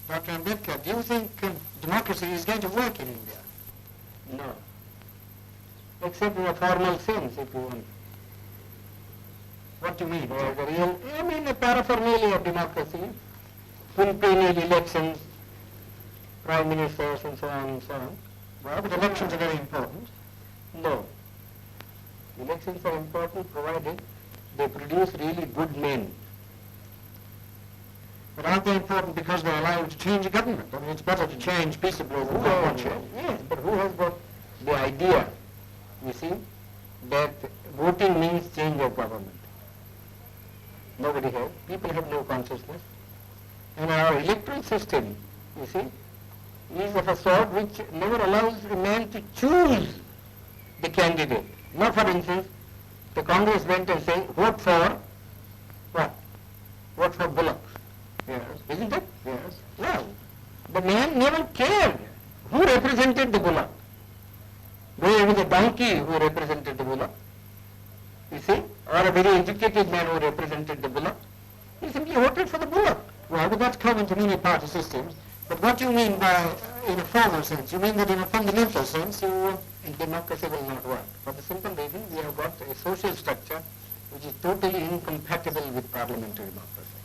Dr. Ambedkar, do you think democracy is going to work in India? No. Except in a formal sense, if you want. What do you mean? The real, I mean the paraphernalia of democracy, quinquennial elections, prime ministers and so on and so on. Well, but elections are very important. No. Elections are important provided they produce really good men. But aren't they important because they allow you to change a government? I mean, it's better to change peaceably than not one change. Yes, but who has got the idea, you see, that voting means change of government? Nobody has. People have no consciousness. And our electoral system, you see, is of a sort which never allows a man to choose the candidate. Now, for instance, the Congress went and said, vote for what? Vote for Bullock. Yes. Isn't it? Yes. Well, the man never cared who represented the Bullock. Though it was a donkey who represented the Bullock, you see, or a very educated man who represented the Bullock, he simply voted for the Bullock. Well, but that's common to many party systems. But what do you mean by, in a formal sense? You mean that in a fundamental sense, And democracy will not work. For the simple reason, we have got a social structure which is totally incompatible with parliamentary democracy.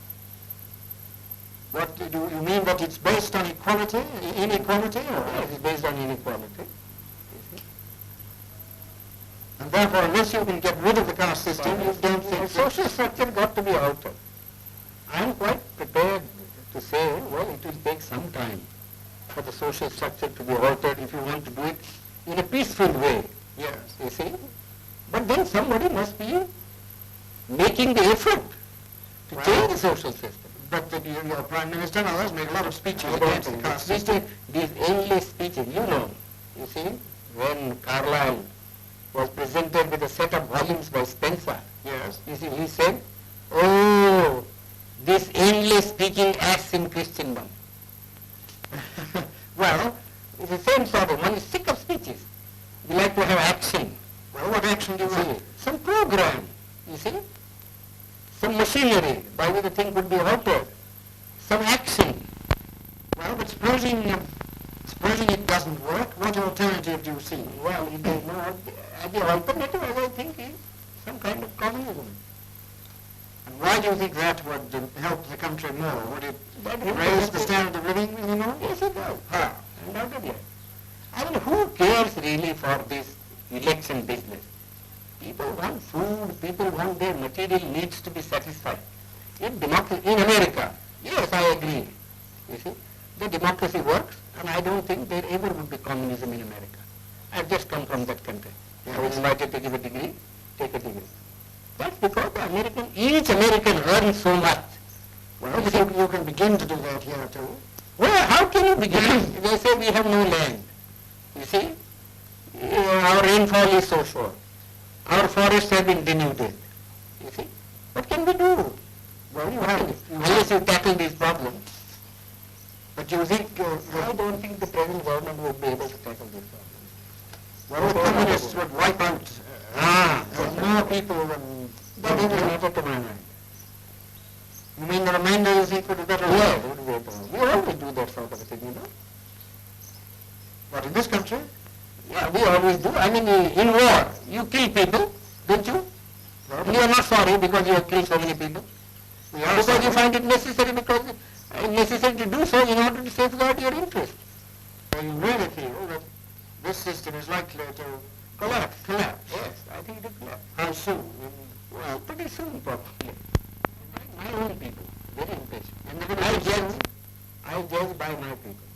What do you mean, that it's based on equality, inequality, or? It is based on inequality. And therefore, unless you can get rid of the caste system, you don't think The social structure got to be altered. I am quite prepared to say, well, it will take some time for the social structure to be altered if you want to do it in a peaceful way. Yes. You see? But then somebody must be making the effort to Well, change the social system. But your Prime Minister and others make a lot of speeches I don't against the think caste these system. these endless speeches, you see, when Carlyle was presented with a set of volumes by Spencer, Yes. you see, he said, oh, this endless speaking acts in Christendom. Well, It's the same sort of, one is sick of speeches. We like to have action. what action do you You want? see, some program, you see, some machinery by which the thing could be altered, some action. Well, but supposing it doesn't work, what alternative do you see? Well, if there is no, the alternative, as I think, is some kind of communism. And why do you think that would help the country more? Would it That will raise help the it. standard of living any more? Yes, it does. How? Undoubtedly. I mean, who cares really for this election business? People want food, people want their material needs to be satisfied. If democracy, in America, yes, I agree. You see, the democracy works, and I don't think there ever would be communism in America. I've just come from that country. I was invited to give a degree, take a degree. That's because each American earns so much. Well, you can begin to do that here too. Well, how can you begin? They say we have no land. You see, our rainfall is so short. Our forests have been denuded. You see, what can we do? Well, Unless you tackle these problems. But do you think I don't think the present government would be able to tackle these problems. well, the communists would wipe out more people than That doesn't matter to my mind. You mean the remainder you think would be better? Yes, would be better. We always do that sort of a thing, you know. What, in this country? Yeah, we always do. I mean, in war, you kill people, don't you? Well, You are not sorry because you have killed so many people. we are Because you sorry. find it necessary because necessary to do so in order to safeguard your interest. So you really feel that this system is likely to Collapse. Yes, I think it will collapse. how soon? Well, pretty soon probably. My own people, very impatient. And I judge by my people,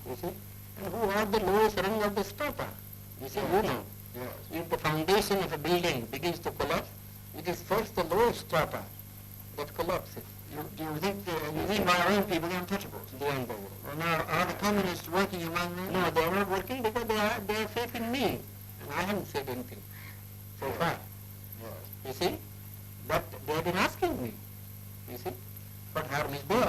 you see. And who are the lowest rung of the strata? You see, you know. Yes. If the foundation of a building begins to collapse, it is first the lowest strata that collapses. Do you think, you mean by our own people, the untouchables? The unbelievable. Well, now, are the communists working among them? No, they are not working because they have faith in me. And I haven't said anything so far. Yes. You see? But they have been asking me. You see? What harm is there?